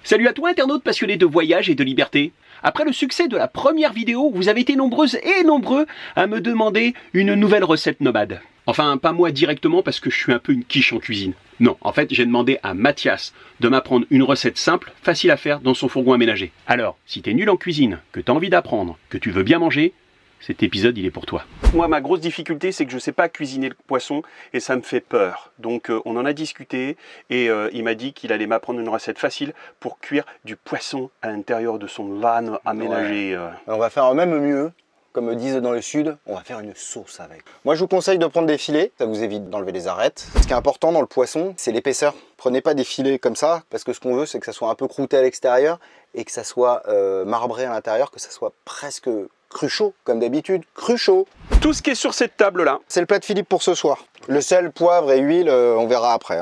Salut à toi internaute passionné de voyage et de liberté. Après le succès de la première vidéo, vous avez été nombreuses et nombreux à me demander une nouvelle recette nomade. Enfin, pas moi directement parce que je suis un peu une quiche en cuisine. Non, en fait, j'ai demandé à Mathias de m'apprendre une recette simple, facile à faire dans son fourgon aménagé. Alors, si t'es nul en cuisine, que t'as envie d'apprendre, que tu veux bien manger, cet épisode, il est pour toi. Moi, ma grosse difficulté, c'est que je ne sais pas cuisiner le poisson et ça me fait peur. Donc, on en a discuté et il m'a dit qu'il allait m'apprendre une recette facile pour cuire du poisson à l'intérieur de son van aménagé. Ouais. On va faire même mieux. Comme me disent dans le sud, on va faire une sauce avec. Moi, je vous conseille de prendre des filets. Ça vous évite d'enlever les arêtes. Ce qui est important dans le poisson, c'est l'épaisseur. Prenez pas des filets comme ça, parce que ce qu'on veut, c'est que ça soit un peu croûté à l'extérieur et que ça soit marbré à l'intérieur, que ça soit presque cru chaud, comme d'habitude, cru chaud. Tout ce qui est sur cette table-là, c'est le plat de Philippe pour ce soir. Le sel, poivre et huile, on verra après.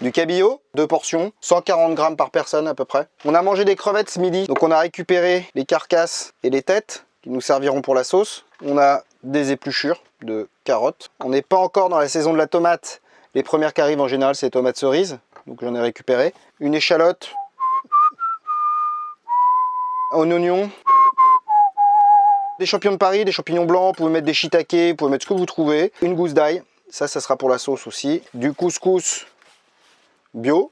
Du cabillaud, 2 portions, 140 grammes par personne à peu près. On a mangé des crevettes ce midi, donc on a récupéré les carcasses et les têtes qui nous serviront pour la sauce. On a des épluchures de carottes. On n'est pas encore dans la saison de la tomate. Les premières qui arrivent en général, c'est les tomates cerises, donc j'en ai récupéré. Une échalote, un oignon, des champignons de Paris, des champignons blancs, vous pouvez mettre des shiitake, vous pouvez mettre ce que vous trouvez. Une gousse d'ail, ça sera pour la sauce aussi. Du couscous bio.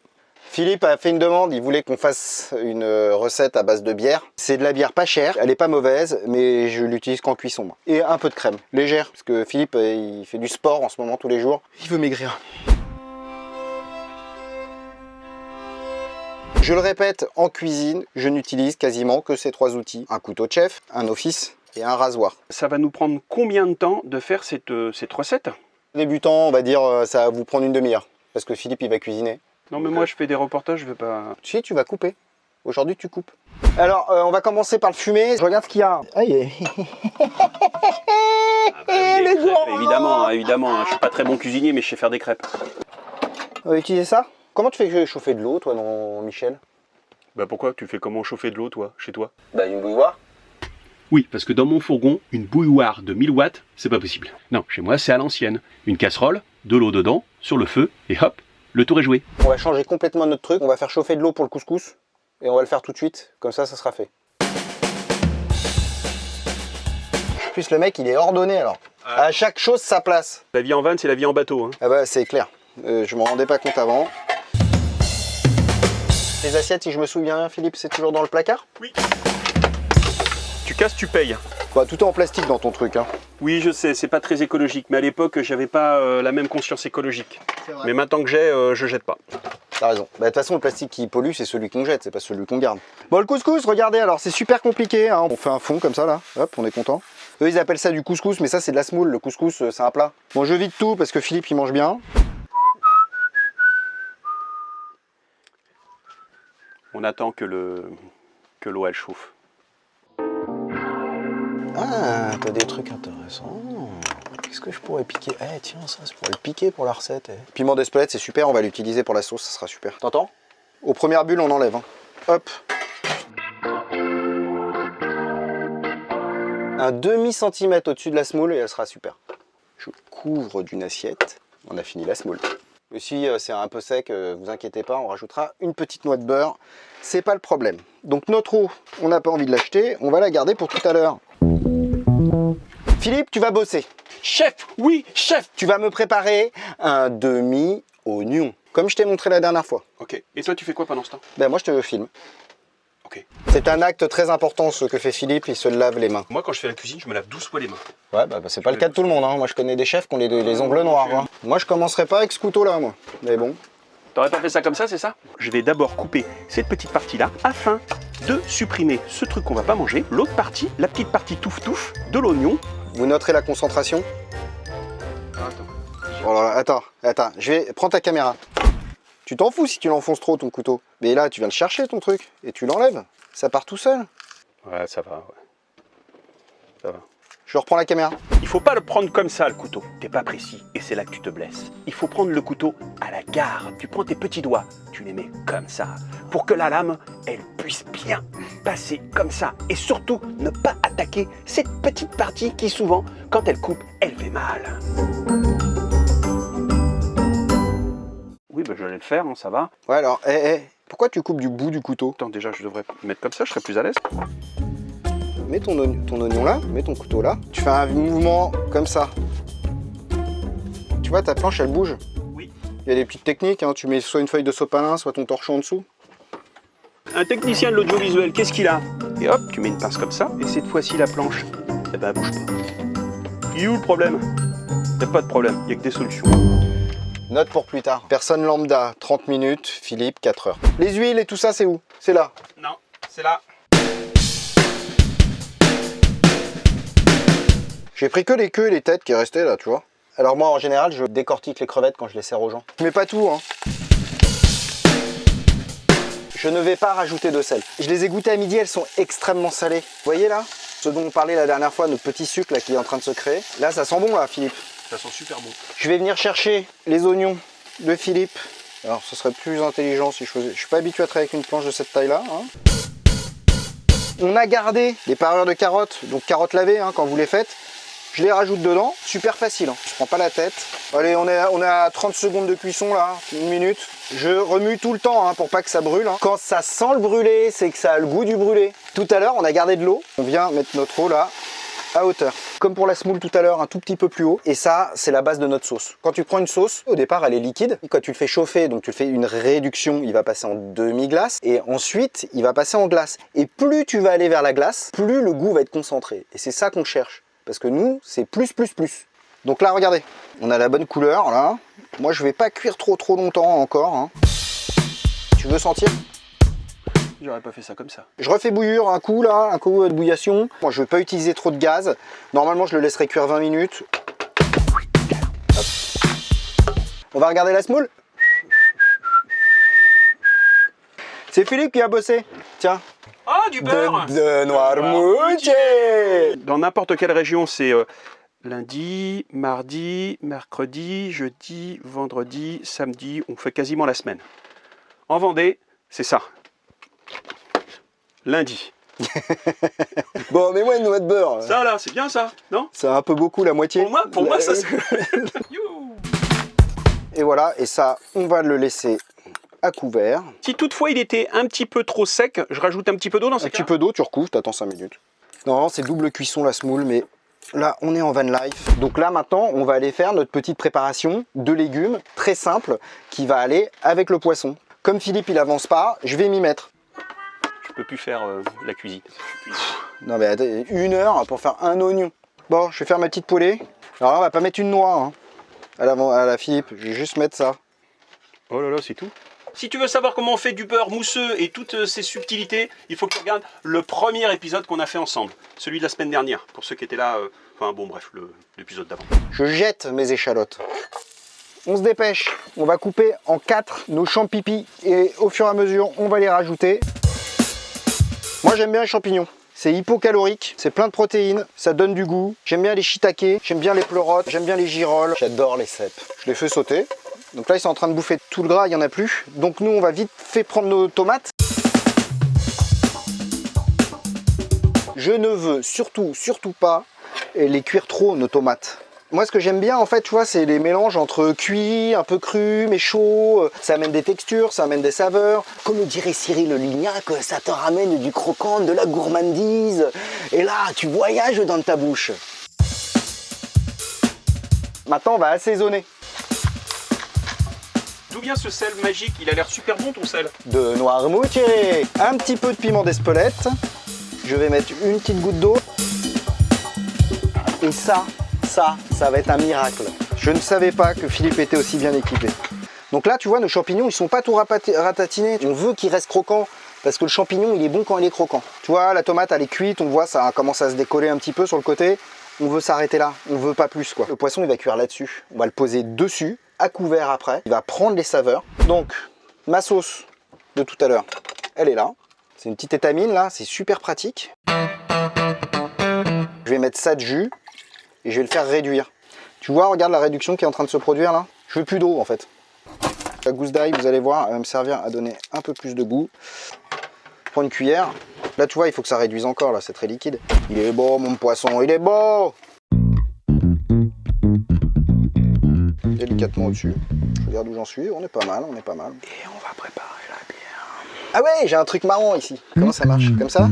Philippe a fait une demande, il voulait qu'on fasse une recette à base de bière. C'est de la bière pas chère, elle est pas mauvaise, mais je l'utilise qu'en cuisson. Moi. Et un peu de crème, légère, parce que Philippe, il fait du sport en ce moment tous les jours. Il veut maigrir. Je le répète, en cuisine, je n'utilise quasiment que ces 3 outils. Un couteau de chef, un office et un rasoir. ça va nous prendre combien de temps de faire cette recette? Débutant, on va dire, ça va vous prendre une demi-heure, parce que Philippe, il va cuisiner. Non mais moi je fais des reportages, je veux pas... Si, tu vas couper. Aujourd'hui, tu coupes. Alors, on va commencer par le fumer. Je regarde ce qu'il y a. Aïe. Évidemment, évidemment. Je suis pas très bon cuisinier, mais je sais faire des crêpes. On va utiliser ça. Comment tu fais chauffer de l'eau, toi, non, Michel? Bah pourquoi? Tu fais comment chauffer de l'eau, toi, chez toi? Bah, une bouilloire. Oui, parce que dans mon fourgon, une bouilloire de 1000 watts, c'est pas possible. Non, chez moi, c'est à l'ancienne. Une casserole, de l'eau dedans, sur le feu, et hop, le tour est joué. On va changer complètement notre truc. On va faire chauffer de l'eau pour le couscous. Et on va le faire tout de suite. Comme ça, ça sera fait. En plus, le mec, il est ordonné, alors. À chaque chose, sa place. La vie en van, c'est la vie en bateau. Hein. Ah bah, c'est clair. Je m'en rendais pas compte avant. Les assiettes, si je me souviens bien, Philippe, c'est toujours dans le placard? Oui. Tu casses, tu payes. Bah, tout est en plastique dans ton truc. Oui, je sais, c'est pas très écologique. Mais à l'époque, j'avais pas la même conscience écologique. Mais maintenant que j'ai, je jette pas. T'as raison. Bah, de toute façon, le plastique qui pollue, c'est celui qu'on jette, c'est pas celui qu'on garde. Bon, le couscous, regardez, alors c'est super compliqué. On fait un fond comme ça, là. Hop, on est content. Eux, ils appellent ça du couscous, mais ça, c'est de la semoule. Le couscous, c'est un plat. Bon, je vide tout parce que Philippe, il mange bien. On attend que l'eau, elle chauffe. Ah, t'as des trucs intéressants. Qu'est-ce que je pourrais piquer? Eh tiens, ça, je pourrais le piquer pour la recette. Piment d'Espelette, c'est super, on va l'utiliser pour la sauce, ça sera super. T'entends? Aux premières bulles, on enlève. Hop. Un demi-centimètre au-dessus de la semoule et elle sera super. Je couvre d'une assiette. On a fini la semoule. Et si c'est un peu sec, vous inquiétez pas, on rajoutera une petite noix de beurre. C'est pas le problème. Donc notre eau, on n'a pas envie de l'acheter, on va la garder pour tout à l'heure. Philippe, tu vas bosser. Chef, oui, chef. Tu vas me préparer un demi-oignon, comme je t'ai montré la dernière fois. Ok. Et toi, tu fais quoi pendant ce temps? Ben moi, je te filme. Ok. C'est un acte très important ce que fait Philippe, il se lave les mains. Moi, quand je fais la cuisine, je me lave 12 fois les mains. Ouais, bah c'est pas le cas de tout le monde. Moi, je connais des chefs qui ont les ongles noirs. Moi, je commencerai pas avec ce couteau-là, moi. Mais bon. T'aurais pas fait ça comme ça, c'est ça? Je vais d'abord couper cette petite partie-là afin de supprimer ce truc qu'on va pas manger. L'autre partie, la petite partie touffe-touffe de l'oignon. Vous noterez la concentration. Oh là là, attends, prends ta caméra. Tu t'en fous si tu l'enfonces trop ton couteau. Mais là, tu viens le chercher ton truc et tu l'enlèves. Ça part tout seul. Ouais, ça va, ouais. Ça va. Je reprends la caméra. Il faut pas le prendre comme ça, le couteau. T'es pas précis et c'est là que tu te blesses. Il faut prendre le couteau à la garde. Tu prends tes petits doigts, tu les mets comme ça. Pour que la lame, elle puisse bien passer comme ça. Et surtout, ne pas attaquer cette petite partie qui souvent, quand elle coupe, elle fait mal. Oui, bah, je vais le faire, hein, ça va. Ouais, alors, Pourquoi tu coupes du bout du couteau? Attends, déjà, je devrais mettre comme ça, je serais plus à l'aise. Mets ton oignon là, mets ton couteau là. Tu fais un mouvement comme ça. Tu vois, ta planche, elle bouge. Oui. Il y a des petites techniques, hein. Tu mets soit une feuille de sopalin, soit ton torchon en dessous. Un technicien de l'audiovisuel, qu'est-ce qu'il a? Et hop, tu mets une pince comme ça, et cette fois-ci, la planche, eh ben, elle bouge pas. Il est où le problème? Il n'y a pas de problème, il n'y a que des solutions. Note pour plus tard. Personne lambda, 30 minutes, Philippe, 4 heures. Les huiles et tout ça, c'est où? C'est là. Non, c'est là. J'ai pris que les queues et les têtes qui restaient là, tu vois. Alors moi, en général, je décortique les crevettes quand je les sers aux gens. Je mets pas tout, hein. Je ne vais pas rajouter de sel. Je les ai goûtées à midi, elles sont extrêmement salées. Vous voyez là? Ce dont on parlait la dernière fois, notre petit sucre là qui est en train de se créer. Là, ça sent bon là, Philippe. Ça sent super bon. Je vais venir chercher les oignons de Philippe. Alors, ce serait plus intelligent si je faisais... Je suis pas habitué à travailler avec une planche de cette taille-là, hein. On a gardé les parures de carottes, donc carottes lavées hein, quand vous les faites. Je les rajoute dedans, super facile, hein. Je prends pas la tête. Allez, on est à 30 secondes de cuisson là, 1 minute. Je remue tout le temps hein, pour pas que ça brûle. Hein. Quand ça sent le brûlé, c'est que ça a le goût du brûlé. Tout à l'heure, on a gardé de l'eau. On vient mettre notre eau là, à hauteur. Comme pour la semoule tout à l'heure, un tout petit peu plus haut. Et ça, c'est la base de notre sauce. Quand tu prends une sauce, au départ, elle est liquide. Et quand tu le fais chauffer, donc tu fais une réduction, il va passer en demi-glace. Et ensuite, il va passer en glace. Et plus tu vas aller vers la glace, plus le goût va être concentré. Et c'est ça qu'on cherche. Parce que nous, c'est plus. Donc là, regardez, on a la bonne couleur, là. Moi, je vais pas cuire trop longtemps encore. Hein. Tu veux sentir? J'aurais pas fait ça comme ça. Je refais bouillir un coup, là, un coup de bouillation. Moi, je vais pas utiliser trop de gaz. Normalement, je le laisserai cuire 20 minutes. Hop. On va regarder la semoule. C'est Philippe qui a bossé. Tiens. Oh, du beurre de Noirmoutier. Dans n'importe quelle région, c'est lundi, mardi, mercredi, jeudi, vendredi, samedi. On fait quasiment la semaine. En Vendée, c'est ça. Lundi. Bon, mais moi une noix de beurre. Ça là, c'est bien ça, non? C'est un peu beaucoup la moitié. Pour moi ça c'est... Et voilà, et ça, on va le laisser à couvert. Si toutefois il était un petit peu trop sec, je rajoute un petit peu d'eau dans ce cas. Un petit peu d'eau, tu recouvres, t'attends 5 minutes. Normalement, c'est double cuisson la semoule, mais là, on est en van life. Donc là, maintenant, on va aller faire notre petite préparation de légumes très simple qui va aller avec le poisson. Comme Philippe, il avance pas, je vais m'y mettre. Je peux plus faire la cuisine. Non mais attends, 1 heure pour faire un oignon. Bon, je vais faire ma petite poêlée. Alors là, on va pas mettre une noix hein, à la Philippe, je vais juste mettre ça. Oh là là, c'est tout. Si tu veux savoir comment on fait du beurre mousseux et toutes ces subtilités, il faut que tu regardes le premier épisode qu'on a fait ensemble. Celui de la semaine dernière, pour ceux qui étaient là, enfin bon bref, l'épisode d'avant. Je jette mes échalotes. On se dépêche, on va couper en 4 nos champignons et au fur et à mesure, on va les rajouter. Moi j'aime bien les champignons. C'est hypocalorique, c'est plein de protéines, ça donne du goût. J'aime bien les shiitake, j'aime bien les pleurotes, j'aime bien les girolles. J'adore les cèpes. Je les fais sauter. Donc là, ils sont en train de bouffer tout le gras, il n'y en a plus. Donc nous, on va vite fait prendre nos tomates. Je ne veux surtout pas les cuire trop, nos tomates. Moi, ce que j'aime bien, en fait, tu vois, c'est les mélanges entre cuit, un peu cru, mais chaud. Ça amène des textures, ça amène des saveurs. Comme le dirait Cyril Lignac, ça te ramène du croquant, de la gourmandise. Et là, tu voyages dans ta bouche. Maintenant, on va assaisonner. D'où vient ce sel magique? Il a l'air super bon ton sel. De Noirmoutier. Un petit peu de piment d'Espelette. Je vais mettre une petite goutte d'eau. Et ça va être un miracle. Je ne savais pas que Philippe était aussi bien équipé. Donc là, tu vois, nos champignons, ils sont pas tout ratatinés. On veut qu'ils restent croquants parce que le champignon, il est bon quand il est croquant. Tu vois, la tomate, elle est cuite. On voit, ça commence à se décoller un petit peu sur le côté. On veut s'arrêter là. On veut pas plus, quoi. Le poisson, il va cuire là-dessus. On va le poser dessus, à couvert après. Il va prendre les saveurs. Donc, ma sauce de tout à l'heure, elle est là. C'est une petite étamine, là. C'est super pratique. Je vais mettre ça de jus. Et je vais le faire réduire. Tu vois, regarde la réduction qui est en train de se produire là. Je veux plus d'eau en fait. La gousse d'ail, vous allez voir, elle va me servir à donner un peu plus de goût. Je prends une cuillère. Là, tu vois, il faut que ça réduise encore, là, c'est très liquide. Il est beau, mon poisson, il est beau! Délicatement au-dessus. Je regarde où j'en suis, on est pas mal, on est pas mal. Et on va préparer la bière. Ah ouais, j'ai un truc marrant ici. Comment ça marche? Comme ça?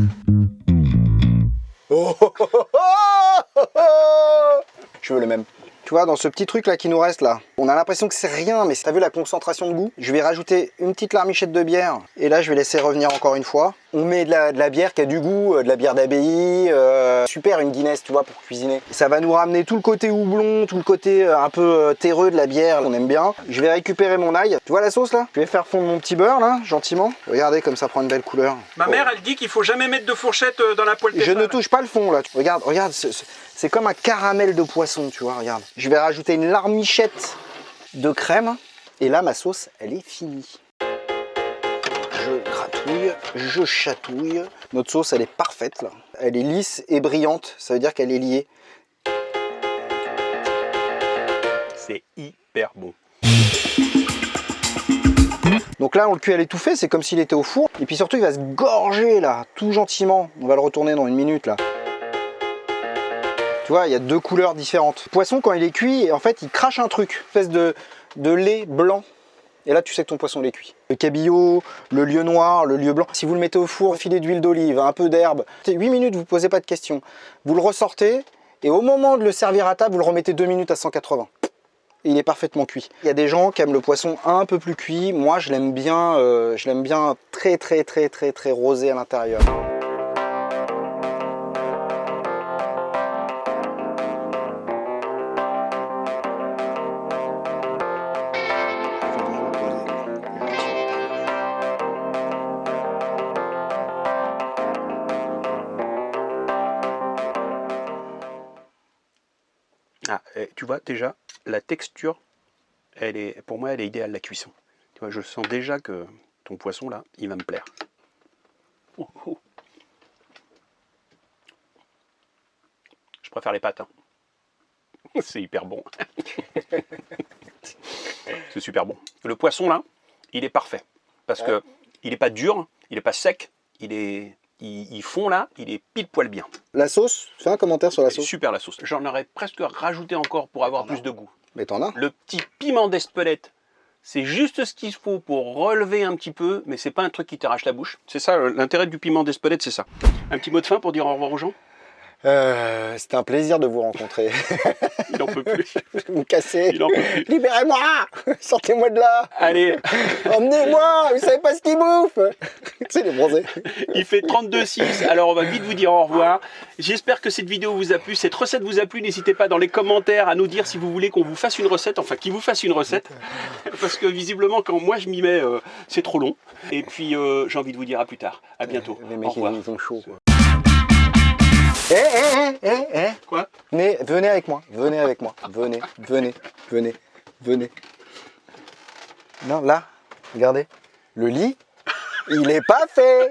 Oh, oh, oh, oh, oh, oh. Je veux le même. Tu vois, dans ce petit truc là qui nous reste là, on a l'impression que c'est rien, mais t'as vu la concentration de goût? Je vais rajouter une petite larmichette de bière, et là je vais laisser revenir encore une fois. On met de la bière qui a du goût, de la bière d'abbaye, super, une Guinness, tu vois, pour cuisiner. Ça va nous ramener tout le côté houblon, tout le côté un peu terreux de la bière, qu'on aime bien. Je vais récupérer mon ail. Tu vois la sauce là? Je vais faire fondre mon petit beurre là, gentiment. Regardez comme ça prend une belle couleur. Ma mère, elle dit qu'il faut jamais mettre de fourchette dans la poêle Je ne touche pas le fond là. Regarde, regarde, c'est comme un caramel de poisson, tu vois, regarde. Je vais rajouter une larmichette de crème. Et là, ma sauce, elle est finie. Je gratouille, je chatouille. Notre sauce, elle est parfaite là. Elle est lisse et brillante, ça veut dire qu'elle est liée. C'est hyper bon. Donc là, on le cuit à l'étouffée, c'est comme s'il était au four. Et puis surtout, il va se gorger là, tout gentiment. On va le retourner dans une minute là. Tu vois, il y a deux couleurs différentes. Le poisson, quand il est cuit, en fait, il crache un truc, une espèce de lait blanc. Et là, tu sais que ton poisson est cuit. Le cabillaud, le lieu noir, le lieu blanc. Si vous le mettez au four, un filet d'huile d'olive, un peu d'herbe, 8 minutes, vous ne posez pas de questions. Vous le ressortez, et au moment de le servir à table, vous le remettez 2 minutes à 180. Et il est parfaitement cuit. Il y a des gens qui aiment le poisson un peu plus cuit. Moi, je l'aime bien très rosé à l'intérieur. Ah, tu vois déjà, la texture, pour moi, elle est idéale, la cuisson. Tu vois, je sens déjà que ton poisson là, il va me plaire. Oh, oh. Je préfère les pâtes. Hein. C'est hyper bon. C'est super bon. Le poisson là, il est parfait parce que il n'est pas dur, il n'est pas sec, il fond là, il est pile poil bien. La sauce, fais un commentaire sur la sauce. Super la sauce. J'en aurais presque rajouté encore pour avoir plus de goût. Mais t'en as. Le petit piment d'Espelette, c'est juste ce qu'il faut pour relever un petit peu, mais c'est pas un truc qui t'arrache la bouche. C'est ça, l'intérêt du piment d'Espelette, c'est ça. Un petit mot de fin pour dire au revoir aux gens? C'était un plaisir de vous rencontrer. Il en peut plus. Vous me cassez. Il en peut plus. Libérez-moi. Sortez-moi de là. Allez. Emmenez-moi. Vous savez pas ce qu'ils bouffent. C'est les bronzés. Il fait 32,6. Alors on va vite vous dire au revoir. J'espère que cette vidéo vous a plu. Cette recette vous a plu. N'hésitez pas dans les commentaires à nous dire si vous voulez qu'on vous fasse une recette. Enfin, qu'il vous fasse une recette. Parce que visiblement, quand moi je m'y mets, c'est trop long. Et puis j'ai envie de vous dire à plus tard. À bientôt. Les mecs, au revoir. ils sont chauds. Quoi. Quoi? Venez avec moi. Venez avec moi. Venez. Non, là, regardez. Le lit, il est pas fait.